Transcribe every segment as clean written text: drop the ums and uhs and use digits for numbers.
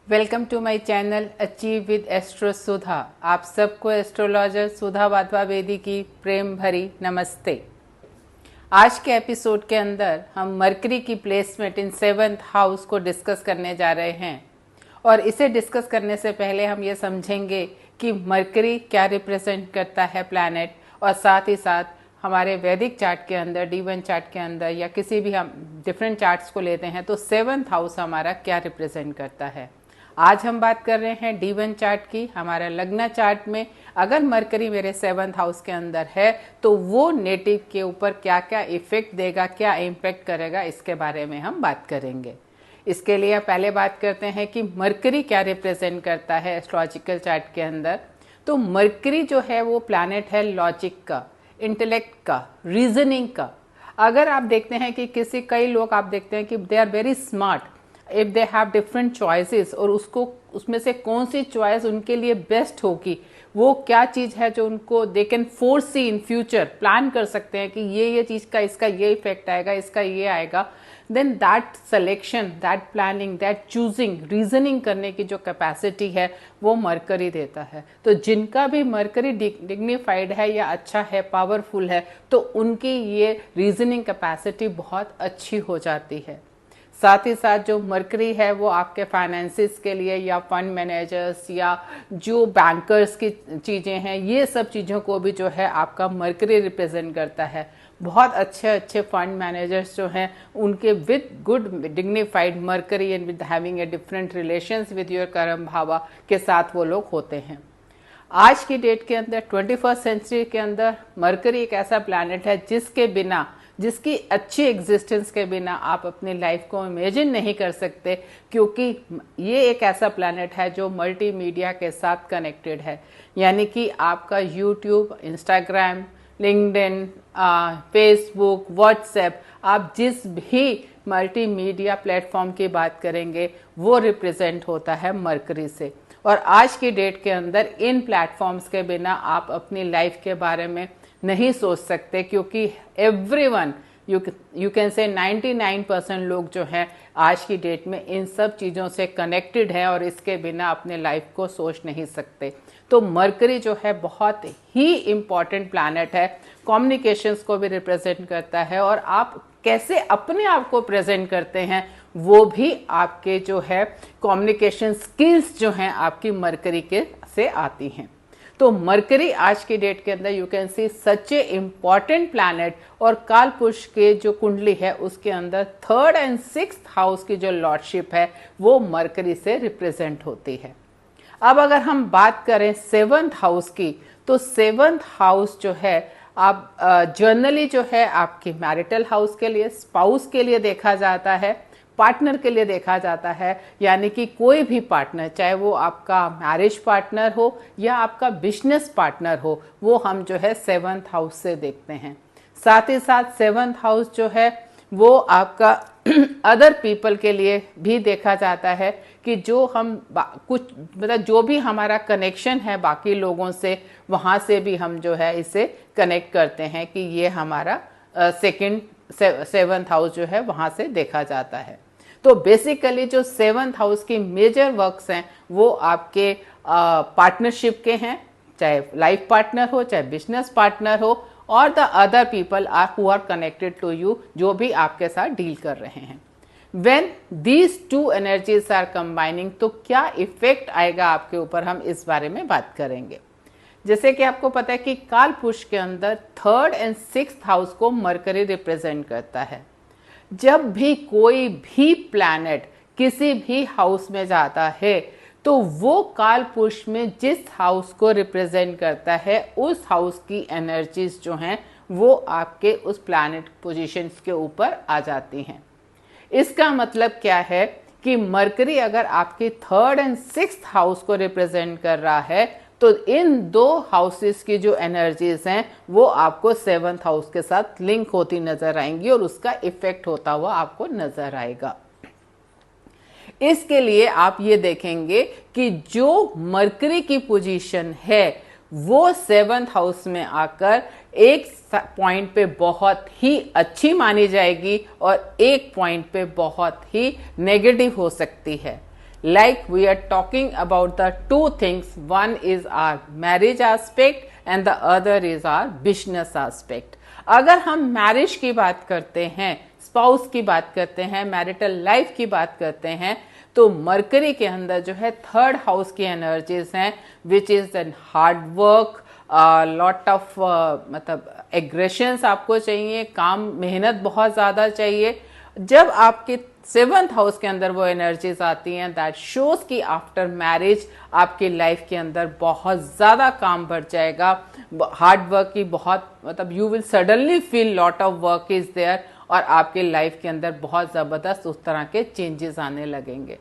Welcome to my channel achieve with astro Sudha. आप सबको astrologer सुधा वाधवा बेदी की प्रेम भरी नमस्ते। आज के एपिसोड के अंदर हम मरकरी की प्लेसमेंट इन 7th हाउस को डिस्कस करने जा रहे हैं। और इसे डिस्कस करने से पहले हम ये समझेंगे कि मरकरी क्या रिप्रेजेंट करता है प्लैनेट, और साथ ही साथ हमारे वैदिक चार्ट के अंदर, D1 चार्ट के अंदर या किसी भी हम डिफरेंट चार्ट्स को लेते हैं तो 7th हाउस हमारा क्या रिप्रेजेंट करता है। आज हम बात कर रहे हैं D1 चार्ट की। हमारा लग्न चार्ट में अगर मरकरी मेरे 7th हाउस के अंदर है तो वो नेटिव के ऊपर क्या क्या इफेक्ट देगा, क्या इम्पैक्ट करेगा, इसके बारे में हम बात करेंगे। इसके लिए पहले बात करते हैं कि मरकरी क्या रिप्रेजेंट करता है एस्ट्रोलॉजिकल चार्ट के अंदर। तो मरकरी जो है वो प्लैनेट है लॉजिक का, इंटेलेक्ट का, रीजनिंग का। अगर आप देखते हैं कि कई लोग आप देखते हैं कि they are very smart, if they have different choices, और उसमें से कौन सी चॉइस उनके लिए बेस्ट होगी, वो क्या चीज़ है जो उनको they can foresee in future, plan कर सकते हैं कि ये चीज़ का इसका ये इफेक्ट आएगा, इसका ये आएगा, then that selection, that planning, that choosing, reasoning करने की जो कैपेसिटी है वो मरकरी देता है। तो जिनका भी मरकरी डिग्निफाइड है या अच्छा है, पावरफुल है, तो उनकी ये रीजनिंग कैपेसिटी बहुत अच्छी हो जाती है। साथ ही साथ जो मरकरी है वो आपके फाइनेंसिस के लिए या फंड मैनेजर्स या जो बैंकर्स की चीज़ें हैं, ये सब चीज़ों को भी जो है आपका मरकरी रिप्रेजेंट करता है। बहुत अच्छे अच्छे फंड मैनेजर्स जो हैं उनके with good dignified mercury and with having a different relations with your कर्म भावा के साथ वो लोग होते हैं। आज की डेट के अंदर 21st सेंचुरी के अंदर मरकरी एक ऐसा प्लैनेट है जिसकी अच्छी एग्जिस्टेंस के बिना आप अपनी लाइफ को इमेजिन नहीं कर सकते, क्योंकि ये एक ऐसा प्लैनेट है जो मल्टीमीडिया के साथ कनेक्टेड है। यानी कि आपका YouTube, Instagram, LinkedIn, Facebook, WhatsApp, आप जिस भी मल्टीमीडिया प्लेटफॉर्म की बात करेंगे वो रिप्रेजेंट होता है मरकरी से। और आज की डेट के अंदर इन प्लेटफॉर्म्स के बिना आप अपनी लाइफ के बारे में नहीं सोच सकते, क्योंकि एवरीवन, यू कैन से 99% लोग जो हैं आज की डेट में इन सब चीज़ों से कनेक्टेड है और इसके बिना अपने लाइफ को सोच नहीं सकते। तो मरकरी जो है बहुत ही इम्पॉर्टेंट प्लैनेट है, कम्युनिकेशंस को भी रिप्रेजेंट करता है, और आप कैसे अपने आप को प्रेजेंट करते हैं वो भी आपके जो है कम्युनिकेशन स्किल्स जो हैं आपकी मरकरी के से आती हैं। तो मरकरी आज की डेट के अंदर you can see such A important planet, और काल पुरुष के जो कुंडली है उसके अंदर 3rd and 6th हाउस की जो लॉर्डशिप है वो मरकरी से रिप्रेजेंट होती है। अब अगर हम बात करें 7th हाउस की, तो 7th हाउस जो है आप जनरली जो है आपकी मैरिटल हाउस के लिए, स्पाउस के लिए देखा जाता है, पार्टनर के लिए देखा जाता है। यानी कि कोई भी पार्टनर, चाहे वो आपका मैरिज पार्टनर हो या आपका बिजनेस पार्टनर हो, वो हम जो है 7th हाउस से देखते हैं। साथ ही साथ 7th हाउस जो है वो आपका अदर पीपल के लिए भी देखा जाता है कि जो हम कुछ मतलब जो भी हमारा कनेक्शन है बाकी लोगों से, वहाँ से भी हम जो है इसे कनेक्ट करते हैं कि ये हमारा 7th हाउस जो है वहाँ से देखा जाता है। तो बेसिकली जो 7th हाउस की मेजर वर्क्स हैं वो आपके पार्टनरशिप के हैं, चाहे लाइफ पार्टनर हो, चाहे बिजनेस पार्टनर हो, और the other people who are connected to you, जो भी आपके साथ डील कर रहे हैं। When these two energies are combining, तो क्या इफेक्ट आएगा आपके ऊपर, हम इस बारे में बात करेंगे। जैसे कि आपको पता है कि काल पुरुष के अंदर 3rd and 6th हाउस को मरकरी रिप्रेजेंट करता है। जब भी कोई भी प्लैनेट किसी भी हाउस में जाता है तो वो काल पुरुष में जिस हाउस को रिप्रेजेंट करता है उस हाउस की एनर्जीज जो हैं वो आपके उस प्लैनेट पोजीशंस के ऊपर आ जाती हैं। इसका मतलब क्या है कि मरकरी अगर आपकी 3rd and 6th हाउस को रिप्रेजेंट कर रहा है तो इन दो हाउसेस की जो एनर्जीज हैं वो आपको 7th हाउस के साथ लिंक होती नजर आएंगी और उसका इफेक्ट होता हुआ आपको नजर आएगा। इसके लिए आप ये देखेंगे कि जो मरकरी की पोजीशन है वो 7th हाउस में आकर एक पॉइंट पे बहुत ही अच्छी मानी जाएगी और एक पॉइंट पे बहुत ही नेगेटिव हो सकती है। like we are talking about the two things. One is our marriage aspect and the other is our business aspect. अगर हम मैरिज की बात करते हैं, स्पाउस की बात करते हैं, मैरिटल लाइफ की बात करते हैं, तो मरकरी के अंदर जो है थर्ड हाउस की एनर्जीज हैं, which is an hard work, lot of मतलब एग्रेशंस आपको चाहिए, काम मेहनत बहुत ज़्यादा चाहिए. जब आपके सेवंथ हाउस के अंदर वो एनर्जीज आती हैं, दैट शोज कि आफ्टर मैरिज आपकी लाइफ के अंदर बहुत ज़्यादा काम बढ़ जाएगा, हार्ड वर्क की बहुत मतलब you will suddenly feel lot of work is there, और आपके लाइफ के अंदर बहुत ज़बरदस्त उस तरह के चेंजेस आने लगेंगे.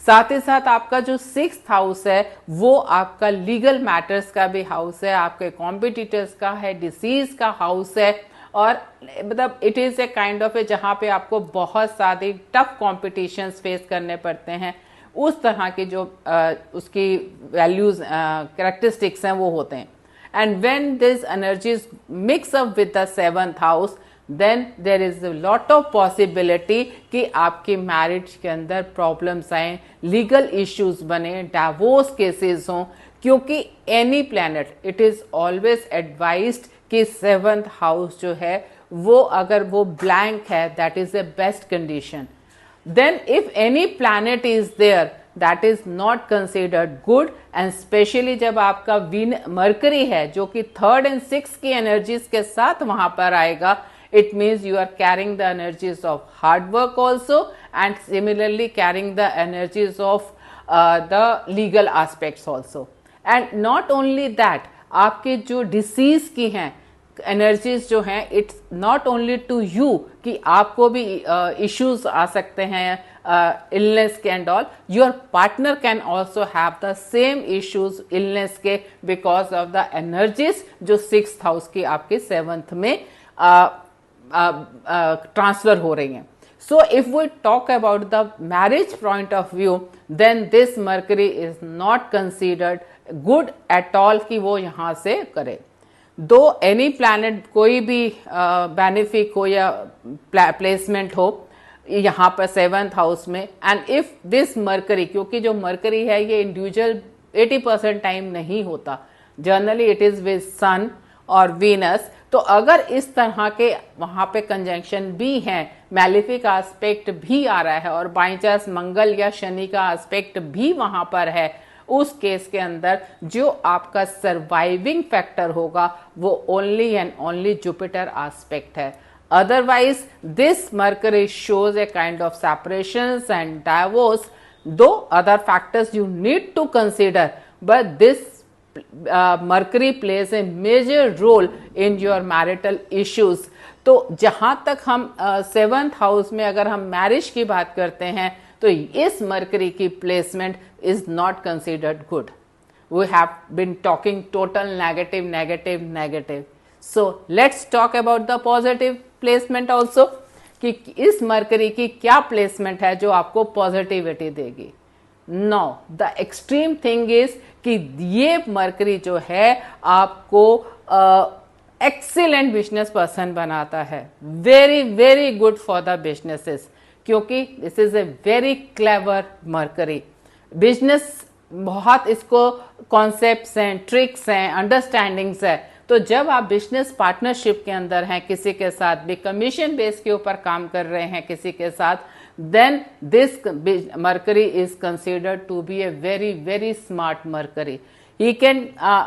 साथ ही साथ आपका जो सिक्स्थ हाउस है वो आपका लीगल मैटर्स का भी हाउस है, आपके कॉम्पिटिटर्स का है, डिसीज का हाउस है, और मतलब it is a kind of a जहाँ पे आपको बहुत सारे टफ कॉम्पिटिशन्स फेस करने पड़ते हैं. उस तरह की जो उसकी वैल्यूज कैरेक्टरिस्टिक्स हैं वो होते हैं. And when this energies mix up with the seventh house, then there is a lot of possibility कि आपकी मैरिज के अंदर प्रॉब्लम्स आए, लीगल इश्यूज बने, डाइवोर्स केसेस हों, क्योंकि any planet it is always advised कि सेवंथ हाउस जो है वो अगर वो ब्लैंक है, that is a best condition. Then if any planet is there, that is not considered good. And specially जब आपका मरकरी है जो कि थर्ड एंड सिक्स की एनर्जीज के साथ वहां पर आएगा, it means you are carrying the energies of hard work also, and similarly carrying the energies of the legal aspects also. And not only that, आपके जो डिसीज की हैं एनर्जीज जो हैं, it's not only to you कि आपको भी issues आ सकते हैं, इलनेस के and all, your partner can also have the same issues illness के, बिकॉज ऑफ द एनर्जीज जो सिक्स्थ हाउस की आपके सेवंथ में ट्रांसफर हो रही हैं. So if we talk about the marriage point of view, then this Mercury is not considered good at all कि वो यहाँ से करे. दो एनी प्लैनेट कोई भी बेनिफिक हो या प्लेसमेंट हो यहाँ पर सेवंथ हाउस में, एंड इफ दिस मरकरी, क्योंकि जो मरकरी है ये इंडिविजुअल 80% टाइम नहीं होता, जनरली इट इज विद सन और वीनस. तो अगर इस तरह के वहां पे कंजंक्शन भी हैं, मैलिफिक एस्पेक्ट भी आ रहा है, और बाई चांस मंगल या शनि का एस्पेक्ट भी वहां पर है, उस केस के अंदर जो आपका सर्वाइविंग फैक्टर होगा वो only and only Jupiter aspect है. Otherwise this Mercury shows a kind of separations and divorce. Though other factors you need to consider, but this Mercury plays a major role in your marital issues. तो जहां तक हम seventh house में अगर हम marriage की बात करते हैं, तो इस मरकरी की placement is not considered good. We have been talking total negative negative negative. So let's talk about the positive placement also, कि इस मरकरी की क्या प्लेसमेंट है जो आपको पॉजिटिविटी देगी. Know the extreme thing is कि ये मरकरी जो है आपको एक्सीलेंट बिजनेस पर्सन बनाता है, very very good for the businesses, क्योंकि this is a very clever Mercury. Business बहुत इसको कॉन्सेप्ट्स हैं, ट्रिक्स हैं, अंडरस्टैंडिंग्स है. तो जब आप बिजनेस पार्टनरशिप के अंदर हैं, किसी के साथ भी कमीशन बेस के ऊपर काम कर रहे हैं किसी के साथ, then this Mercury is considered to be a very very smart Mercury. He can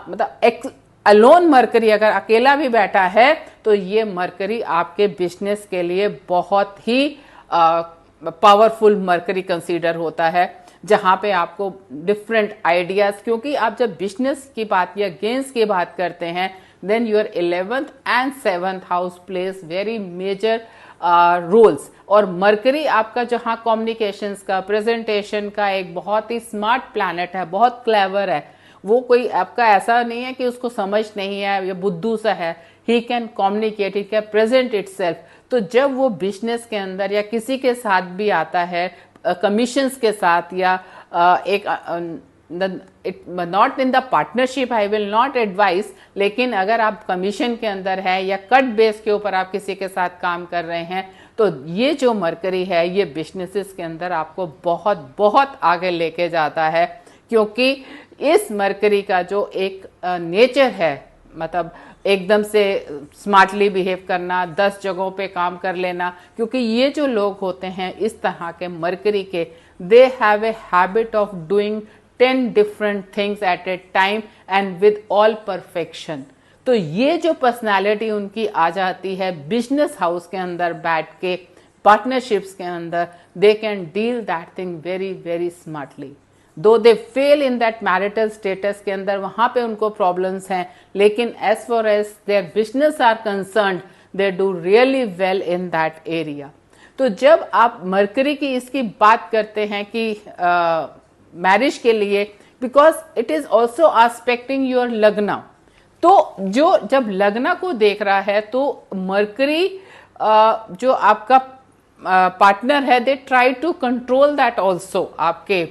मतलब अलोन मरकरी अगर अकेला भी बैठा है तो ये मरकरी आपके बिजनेस के लिए बहुत ही पावरफुल मरकरी कंसीडर होता है, जहां पे आपको डिफरेंट आइडियाज, क्योंकि आप जब बिजनेस की बात या गेन्स की बात करते हैं, then your 11th and 7th house place very major roles. और मरकरी आपका जहां कम्युनिकेशंस का, प्रेजेंटेशन का एक बहुत ही स्मार्ट प्लैनेट है, बहुत क्लेवर है. वो कोई आपका ऐसा नहीं है कि उसको समझ नहीं है या बुद्धू सा है. He can communicate, he can present itself. तो जब वो बिजनेस के अंदर या किसी के साथ भी आता है, कमीशंस के साथ या एक not in the partnership, I will not advice, लेकिन अगर आप कमीशन के अंदर है या कट बेस के ऊपर आप किसी के साथ काम कर रहे हैं, तो तो ये जो मरकरी है ये बिजनेसेस के अंदर आपको बहुत बहुत आगे लेके जाता है, क्योंकि इस मरकरी का जो एक नेचर है, मतलब एकदम से स्मार्टली बिहेव करना, 10 जगहों पे काम कर लेना, क्योंकि ये जो लोग होते हैं इस तरह के मरकरी के, they have a habit of doing 10 different things at A time and with all perfection. तो ये जो पर्सनालिटी उनकी आ जाती है बिजनेस हाउस के अंदर बैठ के, पार्टनरशिप्स के अंदर, they can deal that thing very very smartly. Though they fail in that marital status के अंदर, वहां पे उनको प्रॉब्लम्स हैं, लेकिन as far as their business are concerned, they do really well in that area. तो जब आप मरकरी की इसकी बात करते हैं कि मैरिज के लिए, because it is also aspecting your lagna, तो जो जब लग्ना को देख रहा है तो मरकरी जो आपका पार्टनर है, they try to control that also आपके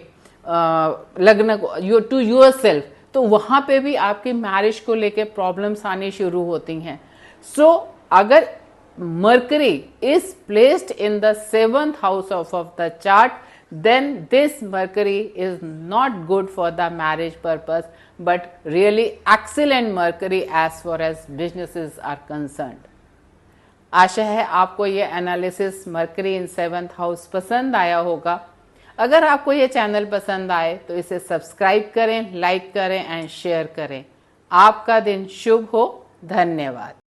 लग्न को टू योर सेल्फ, तो वहां पे भी आपकी मैरिज को लेके प्रॉब्लम्स आनी शुरू होती हैं। सो अगर mercury is placed in the 7th house of the chart, then this Mercury is not good for the marriage purpose, but really excellent Mercury as far as businesses are concerned. आशा है आपको ये analysis mercury इन 7th house पसंद आया होगा। अगर आपको ये channel पसंद आए तो इसे सब्सक्राइब करें, लाइक करें एंड शेयर करें। आपका दिन शुभ हो। धन्यवाद।